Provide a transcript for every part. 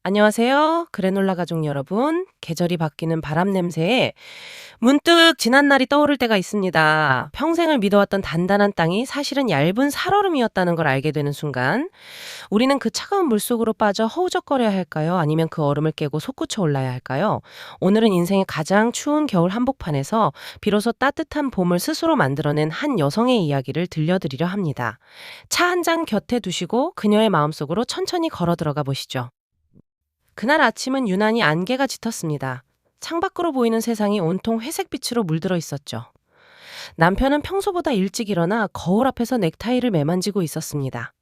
안녕하세요. 그래놀라 가족 여러분. 계절이 바뀌는 바람 냄새에 문득 지난 날이 떠오를 때가 있습니다. 평생을 믿어왔던 단단한 땅이 사실은 얇은 살얼음이었다는 걸 알게 되는 순간, 우리는 그 차가운 물속으로 빠져 허우적거려야 할까요? 아니면 그 얼음을 깨고 솟구쳐 올라야 할까요? 오늘은 인생의 가장 추운 겨울 한복판에서 비로소 따뜻한 봄을 스스로 만들어낸 한 여성의 이야기를 들려드리려 합니다. 차 한 잔 곁에 두시고 그녀의 마음속으로 천천히 걸어 들어가 보시죠. 그날 아침은 유난히 안개가 짙었습니다. 창밖으로 보이는 세상이 온통 회색빛으로 물들어 있었죠. 남편은 평소보다 일찍 일어나 거울 앞에서 넥타이를 매만지고 있었습니다.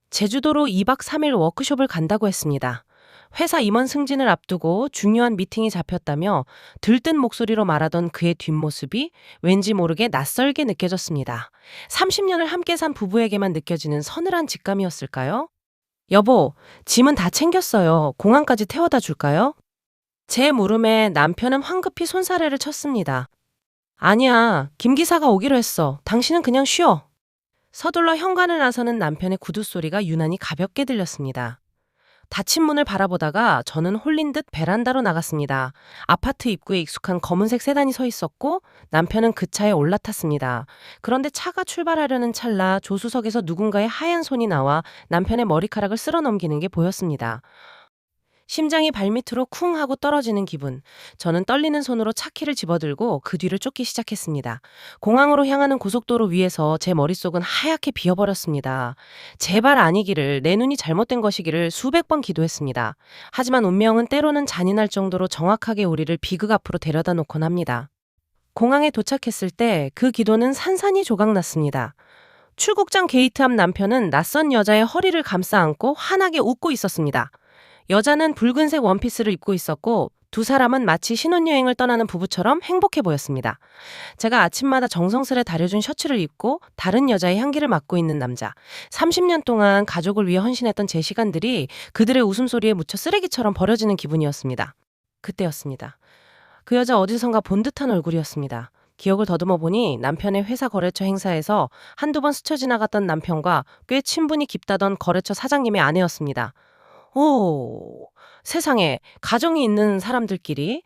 제주도로 2박 3일 워크숍을 간다고 했습니다. 회사 임원 승진을 앞두고 중요한 미팅이 잡혔다며 들뜬 목소리로 말하던 그의 뒷모습이 왠지 모르게 낯설게 느껴졌습니다. 30년을 함께 산 부부에게만 느껴지는 서늘한 직감이었을까요? 여보, 짐은 다 챙겼어요. 공항까지 태워다 줄까요? 제 물음에 남편은 황급히 손사래를 쳤습니다. 아니야, 김 기사가 오기로 했어. 당신은 그냥 쉬어. 서둘러 현관을 나서는 남편의 구두 소리가 유난히 가볍게 들렸습니다. 닫힌 문을 바라보다가 저는 홀린 듯 베란다로 나갔습니다. 아파트 입구에 익숙한 검은색 세단이 서 있었고 남편은 그 차에 올라탔습니다. 그런데 차가 출발하려는 찰나 조수석에서 누군가의 하얀 손이 나와 남편의 머리카락을 쓸어 넘기는 게 보였습니다. 심장이 발밑으로 쿵 하고 떨어지는 기분. 저는 떨리는 손으로 차키를 집어들고 그 뒤를 쫓기 시작했습니다. 공항으로 향하는 고속도로 위에서 제 머릿속은 하얗게 비어버렸습니다. 제발 아니기를, 내 눈이 잘못된 것이기를 수백 번 기도했습니다. 하지만 운명은 때로는 잔인할 정도로 정확하게 우리를 비극 앞으로 데려다 놓곤 합니다. 공항에 도착했을 때 그 기도는 산산이 조각났습니다. 출국장 게이트 앞 남편은 낯선 여자의 허리를 감싸 안고 환하게 웃고 있었습니다. 여자는 붉은색 원피스를 입고 있었고 두 사람은 마치 신혼여행을 떠나는 부부처럼 행복해 보였습니다. 제가 아침마다 정성스레 다려준 셔츠를 입고 다른 여자의 향기를 맡고 있는 남자. 30년 동안 가족을 위해 헌신했던 제 시간들이 그들의 웃음소리에 묻혀 쓰레기처럼 버려지는 기분이었습니다. 그때였습니다. 그 여자 어디선가 본 듯한 얼굴이었습니다. 기억을 더듬어 보니 남편의 회사 거래처 행사에서 한두 번 스쳐 지나갔던 남편과 꽤 친분이 깊다던 거래처 사장님의 아내였습니다. 오, 세상에, 가정이 있는 사람들끼리?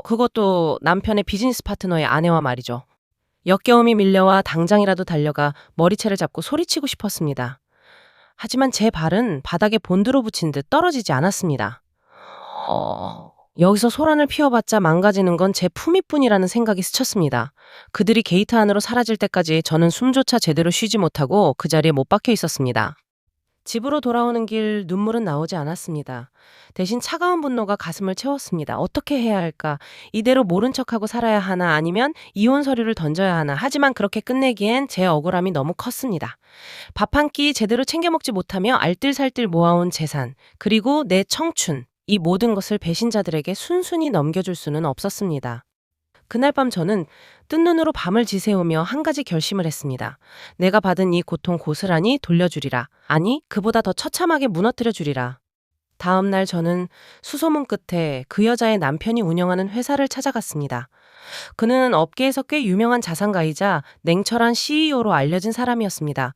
그것도 남편의 비즈니스 파트너의 아내와 말이죠. 역겨움이 밀려와 당장이라도 달려가 머리채를 잡고 소리치고 싶었습니다. 하지만 제 발은 바닥에 본드로 붙인 듯 떨어지지 않았습니다. 여기서 소란을 피워봤자 망가지는 건 제 품위뿐이라는 생각이 스쳤습니다. 그들이 게이트 안으로 사라질 때까지 저는 숨조차 제대로 쉬지 못하고 그 자리에 못 박혀 있었습니다. 집으로 돌아오는 길 눈물은 나오지 않았습니다. 대신 차가운 분노가 가슴을 채웠습니다. 어떻게 해야 할까? 이대로 모른 척하고 살아야 하나 아니면 이혼 서류를 던져야 하나. 하지만 그렇게 끝내기엔 제 억울함이 너무 컸습니다. 밥 한 끼 제대로 챙겨 먹지 못하며 알뜰살뜰 모아온 재산, 그리고 내 청춘, 이 모든 것을 배신자들에게 순순히 넘겨줄 수는 없었습니다. 그날 밤 저는 뜬 눈으로 밤을 지새우며 한 가지 결심을 했습니다. 내가 받은 이 고통 고스란히 돌려주리라. 아니, 그보다 더 처참하게 무너뜨려 주리라. 다음 날 저는 수소문 끝에 그 여자의 남편이 운영하는 회사를 찾아갔습니다. 그는 업계에서 꽤 유명한 자산가이자 냉철한 CEO로 알려진 사람이었습니다.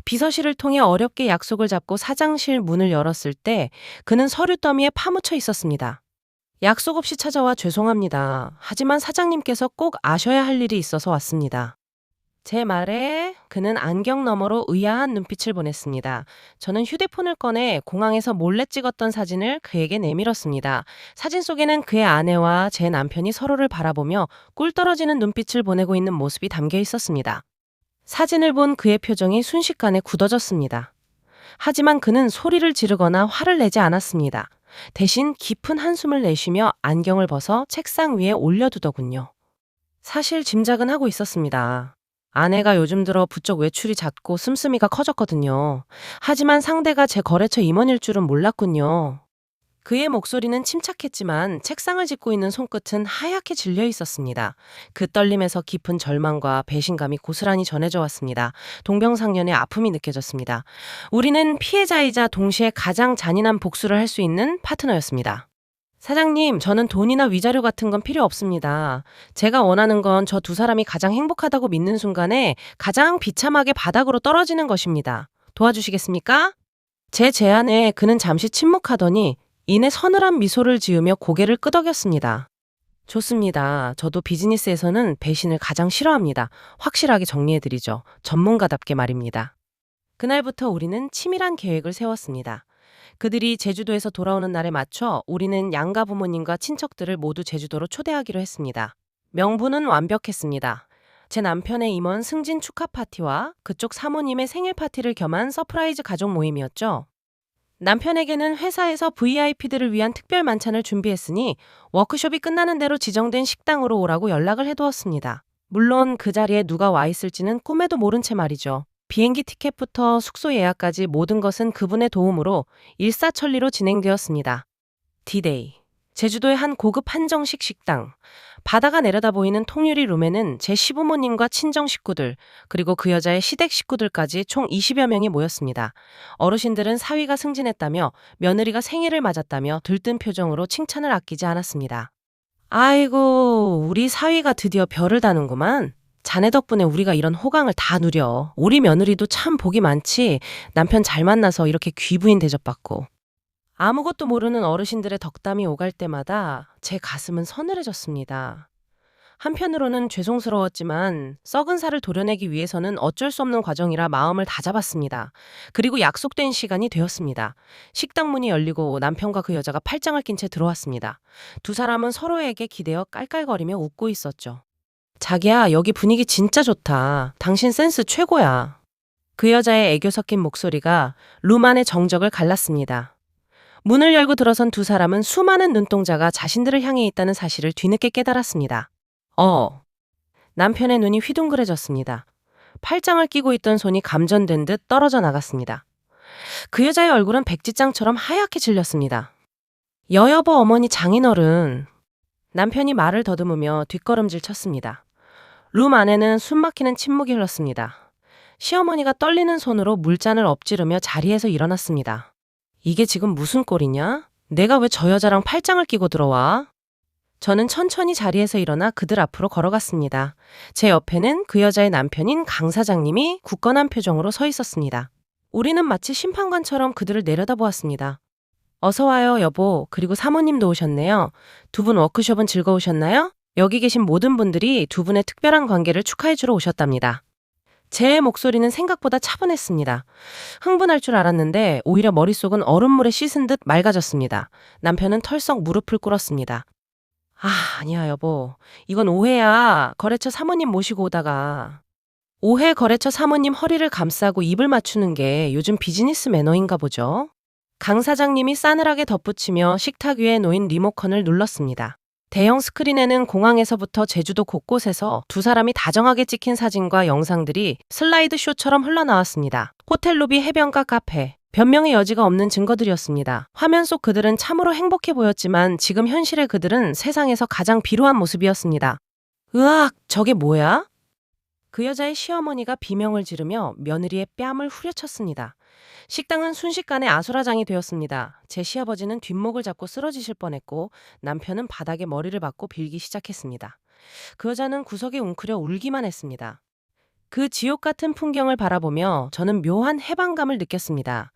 비서실을 통해 어렵게 약속을 잡고 사장실 문을 열었을 때 그는 서류 더미에 파묻혀 있었습니다. 약속 없이 찾아와 죄송합니다. 하지만 사장님께서 꼭 아셔야 할 일이 있어서 왔습니다. 제 말에 그는 안경 너머로 의아한 눈빛을 보냈습니다. 저는 휴대폰을 꺼내 공항에서 몰래 찍었던 사진을 그에게 내밀었습니다. 사진 속에는 그의 아내와 제 남편이 서로를 바라보며 꿀 떨어지는 눈빛을 보내고 있는 모습이 담겨 있었습니다. 사진을 본 그의 표정이 순식간에 굳어졌습니다. 하지만 그는 소리를 지르거나 화를 내지 않았습니다. 대신 깊은 한숨을 내쉬며 안경을 벗어 책상 위에 올려두더군요. 사실 짐작은 하고 있었습니다. 아내가 요즘 들어 부쩍 외출이 잦고 씀씀이가 커졌거든요. 하지만 상대가 제 거래처 임원일 줄은 몰랐군요. 그의 목소리는 침착했지만 책상을 짚고 있는 손끝은 하얗게 질려 있었습니다. 그 떨림에서 깊은 절망과 배신감이 고스란히 전해져 왔습니다. 동병상련의 아픔이 느껴졌습니다. 우리는 피해자이자 동시에 가장 잔인한 복수를 할 수 있는 파트너였습니다. 사장님, 저는 돈이나 위자료 같은 건 필요 없습니다. 제가 원하는 건 저 두 사람이 가장 행복하다고 믿는 순간에 가장 비참하게 바닥으로 떨어지는 것입니다. 도와주시겠습니까? 제 제안에 그는 잠시 침묵하더니 이내 서늘한 미소를 지으며 고개를 끄덕였습니다. 좋습니다. 저도 비즈니스에서는 배신을 가장 싫어합니다. 확실하게 정리해드리죠. 전문가답게 말입니다. 그날부터 우리는 치밀한 계획을 세웠습니다. 그들이 제주도에서 돌아오는 날에 맞춰 우리는 양가 부모님과 친척들을 모두 제주도로 초대하기로 했습니다. 명분은 완벽했습니다. 제 남편의 임원 승진 축하 파티와 그쪽 사모님의 생일 파티를 겸한 서프라이즈 가족 모임이었죠. 남편에게는 회사에서 VIP들을 위한 특별 만찬을 준비했으니 워크숍이 끝나는 대로 지정된 식당으로 오라고 연락을 해두었습니다. 물론 그 자리에 누가 와 있을지는 꿈에도 모른 채 말이죠. 비행기 티켓부터 숙소 예약까지 모든 것은 그분의 도움으로 일사천리로 진행되었습니다. D-Day. 제주도의 한 고급 한정식 식당. 바다가 내려다 보이는 통유리 룸에는 제 시부모님과 친정 식구들, 그리고 그 여자의 시댁 식구들까지 총 20여 명이 모였습니다. 어르신들은 사위가 승진했다며 며느리가 생일을 맞았다며 들뜬 표정으로 칭찬을 아끼지 않았습니다. 아이고, 우리 사위가 드디어 별을 다는구만. 자네 덕분에 우리가 이런 호강을 다 누려. 우리 며느리도 참 복이 많지. 남편 잘 만나서 이렇게 귀부인 대접받고. 아무것도 모르는 어르신들의 덕담이 오갈 때마다 제 가슴은 서늘해졌습니다. 한편으로는 죄송스러웠지만 썩은 살을 도려내기 위해서는 어쩔 수 없는 과정이라 마음을 다잡았습니다. 그리고 약속된 시간이 되었습니다. 식당 문이 열리고 남편과 그 여자가 팔짱을 낀 채 들어왔습니다. 두 사람은 서로에게 기대어 깔깔거리며 웃고 있었죠. 자기야, 여기 분위기 진짜 좋다. 당신 센스 최고야. 그 여자의 애교 섞인 목소리가 룸 안의 정적을 갈랐습니다. 문을 열고 들어선 두 사람은 수많은 눈동자가 자신들을 향해 있다는 사실을 뒤늦게 깨달았습니다. 남편의 눈이 휘둥그레졌습니다. 팔짱을 끼고 있던 손이 감전된 듯 떨어져 나갔습니다. 그 여자의 얼굴은 백지장처럼 하얗게 질렸습니다. 여여보 어머니 장인어른. 남편이 말을 더듬으며 뒷걸음질 쳤습니다. 룸 안에는 숨막히는 침묵이 흘렀습니다. 시어머니가 떨리는 손으로 물잔을 엎지르며 자리에서 일어났습니다. 이게 지금 무슨 꼴이냐? 내가 왜 저 여자랑 팔짱을 끼고 들어와? 저는 천천히 자리에서 일어나 그들 앞으로 걸어갔습니다. 제 옆에는 그 여자의 남편인 강 사장님이 굳건한 표정으로 서 있었습니다. 우리는 마치 심판관처럼 그들을 내려다보았습니다. 어서 와요, 여보. 그리고 사모님도 오셨네요. 두 분 워크숍은 즐거우셨나요? 여기 계신 모든 분들이 두 분의 특별한 관계를 축하해주러 오셨답니다. 제 목소리는 생각보다 차분했습니다. 흥분할 줄 알았는데 오히려 머릿속은 얼음물에 씻은 듯 맑아졌습니다. 남편은 털썩 무릎을 꿇었습니다. 아니야 여보. 이건 오해야. 거래처 사모님 모시고 오다가. 오해 거래처 사모님 허리를 감싸고 입을 맞추는 게 요즘 비즈니스 매너인가 보죠. 강 사장님이 싸늘하게 덧붙이며 식탁 위에 놓인 리모컨을 눌렀습니다. 대형 스크린에는 공항에서부터 제주도 곳곳에서 두 사람이 다정하게 찍힌 사진과 영상들이 슬라이드 쇼처럼 흘러나왔습니다. 호텔 로비, 해변가, 카페. 변명의 여지가 없는 증거들이었습니다. 화면 속 그들은 참으로 행복해 보였지만 지금 현실의 그들은 세상에서 가장 비루한 모습이었습니다. 으악, 저게 뭐야? 그 여자의 시어머니가 비명을 지르며 며느리의 뺨을 후려쳤습니다. 식당은 순식간에 아수라장이 되었습니다. 제 시아버지는 뒷목을 잡고 쓰러지실 뻔했고 남편은 바닥에 머리를 박고 빌기 시작했습니다. 그 여자는 구석에 웅크려 울기만 했습니다. 그 지옥 같은 풍경을 바라보며 저는 묘한 해방감을 느꼈습니다.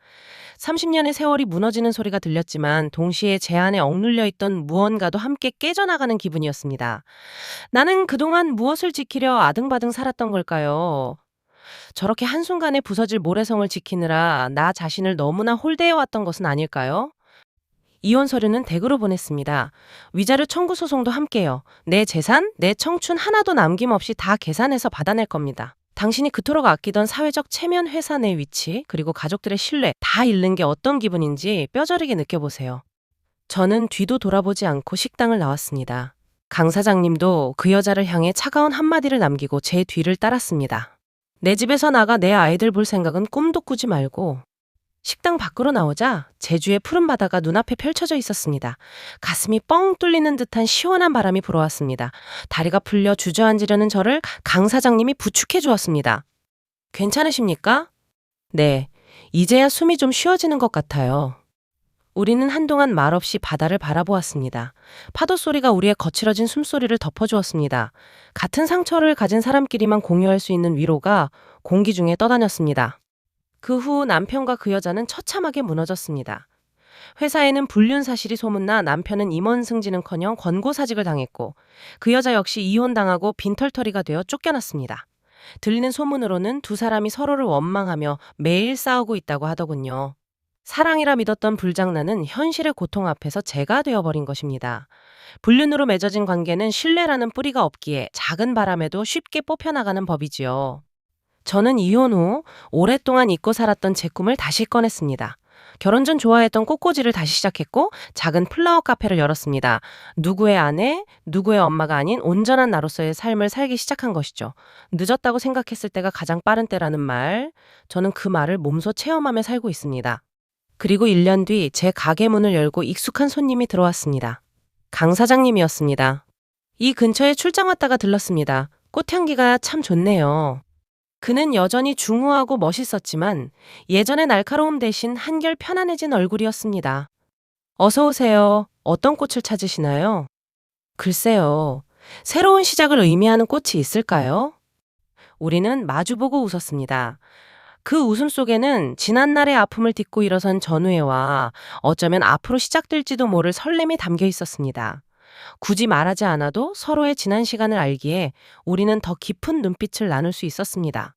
30년의 세월이 무너지는 소리가 들렸지만 동시에 제 안에 억눌려 있던 무언가도 함께 깨져나가는 기분이었습니다. 나는 그동안 무엇을 지키려 아등바등 살았던 걸까요? 저렇게 한순간에 부서질 모래성을 지키느라 나 자신을 너무나 홀대해왔던 것은 아닐까요? 이혼 서류는 댁으로 보냈습니다. 위자료 청구 소송도 함께요. 내 재산, 내 청춘 하나도 남김없이 다 계산해서 받아낼 겁니다. 당신이 그토록 아끼던 사회적 체면 회사 내 위치, 그리고 가족들의 신뢰 다 잃는 게 어떤 기분인지 뼈저리게 느껴보세요. 저는 뒤도 돌아보지 않고 식당을 나왔습니다. 강 사장님도 그 여자를 향해 차가운 한마디를 남기고 제 뒤를 따랐습니다. 내 집에서 나가 내 아이들 볼 생각은 꿈도 꾸지 말고. 식당 밖으로 나오자 제주의 푸른 바다가 눈앞에 펼쳐져 있었습니다. 가슴이 뻥 뚫리는 듯한 시원한 바람이 불어왔습니다. 다리가 풀려 주저앉으려는 저를 강 사장님이 부축해 주었습니다. 괜찮으십니까? 네, 이제야 숨이 좀 쉬어지는 것 같아요. 우리는 한동안 말없이 바다를 바라보았습니다. 파도 소리가 우리의 거칠어진 숨소리를 덮어주었습니다. 같은 상처를 가진 사람끼리만 공유할 수 있는 위로가 공기 중에 떠다녔습니다. 그 후 남편과 그 여자는 처참하게 무너졌습니다. 회사에는 불륜 사실이 소문나 남편은 임원 승진은커녕 권고사직을 당했고 그 여자 역시 이혼당하고 빈털터리가 되어 쫓겨났습니다. 들리는 소문으로는 두 사람이 서로를 원망하며 매일 싸우고 있다고 하더군요. 사랑이라 믿었던 불장난은 현실의 고통 앞에서 재가 되어버린 것입니다. 불륜으로 맺어진 관계는 신뢰라는 뿌리가 없기에 작은 바람에도 쉽게 뽑혀나가는 법이지요. 저는 이혼 후 오랫동안 잊고 살았던 제 꿈을 다시 꺼냈습니다. 결혼 전 좋아했던 꽃꽂이를 다시 시작했고 작은 플라워 카페를 열었습니다. 누구의 아내, 누구의 엄마가 아닌 온전한 나로서의 삶을 살기 시작한 것이죠. 늦었다고 생각했을 때가 가장 빠른 때라는 말, 저는 그 말을 몸소 체험하며 살고 있습니다. 그리고 1년 뒤 제 가게 문을 열고 익숙한 손님이 들어왔습니다. 강 사장님이었습니다. 이 근처에 출장 왔다가 들렀습니다. 꽃향기가 참 좋네요. 그는 여전히 중후하고 멋있었지만 예전의 날카로움 대신 한결 편안해진 얼굴이었습니다. 어서 오세요. 어떤 꽃을 찾으시나요? 글쎄요. 새로운 시작을 의미하는 꽃이 있을까요? 우리는 마주보고 웃었습니다. 그 웃음 속에는 지난날의 아픔을 딛고 일어선 전우애와 어쩌면 앞으로 시작될지도 모를 설렘이 담겨 있었습니다. 굳이 말하지 않아도 서로의 지난 시간을 알기에 우리는 더 깊은 눈빛을 나눌 수 있었습니다.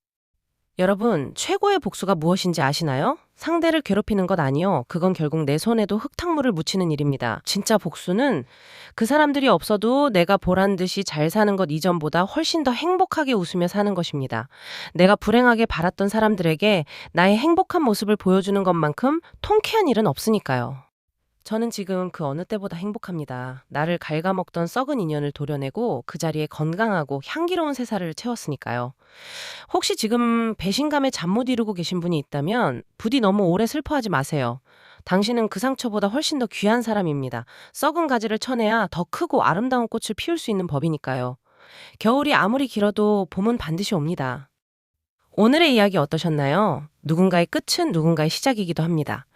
여러분, 최고의 복수가 무엇인지 아시나요? 상대를 괴롭히는 것 아니요. 그건 결국 내 손에도 흙탕물을 묻히는 일입니다. 진짜 복수는 그 사람들이 없어도 내가 보란 듯이 잘 사는 것 이전보다 훨씬 더 행복하게 웃으며 사는 것입니다. 내가 불행하게 바랐던 사람들에게 나의 행복한 모습을 보여주는 것만큼 통쾌한 일은 없으니까요. 저는 지금 그 어느 때보다 행복합니다. 나를 갉아먹던 썩은 인연을 도려내고 그 자리에 건강하고 향기로운 새살을 채웠으니까요. 혹시 지금 배신감에 잠 못 이루고 계신 분이 있다면 부디 너무 오래 슬퍼하지 마세요. 당신은 그 상처보다 훨씬 더 귀한 사람입니다. 썩은 가지를 쳐내야 더 크고 아름다운 꽃을 피울 수 있는 법이니까요. 겨울이 아무리 길어도 봄은 반드시 옵니다. 오늘의 이야기 어떠셨나요? 누군가의 끝은 누군가의 시작이기도 합니다.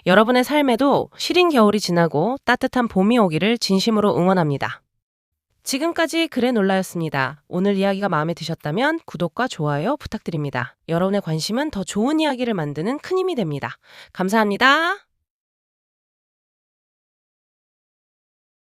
여러분의 삶에도 시린 겨울이 지나고 따뜻한 봄이 오기를 진심으로 응원합니다. 지금까지 그래놀라였습니다. 오늘 이야기가 마음에 드셨다면 구독과 좋아요 부탁드립니다. 여러분의 관심은 더 좋은 이야기를 만드는 큰 힘이 됩니다. 감사합니다.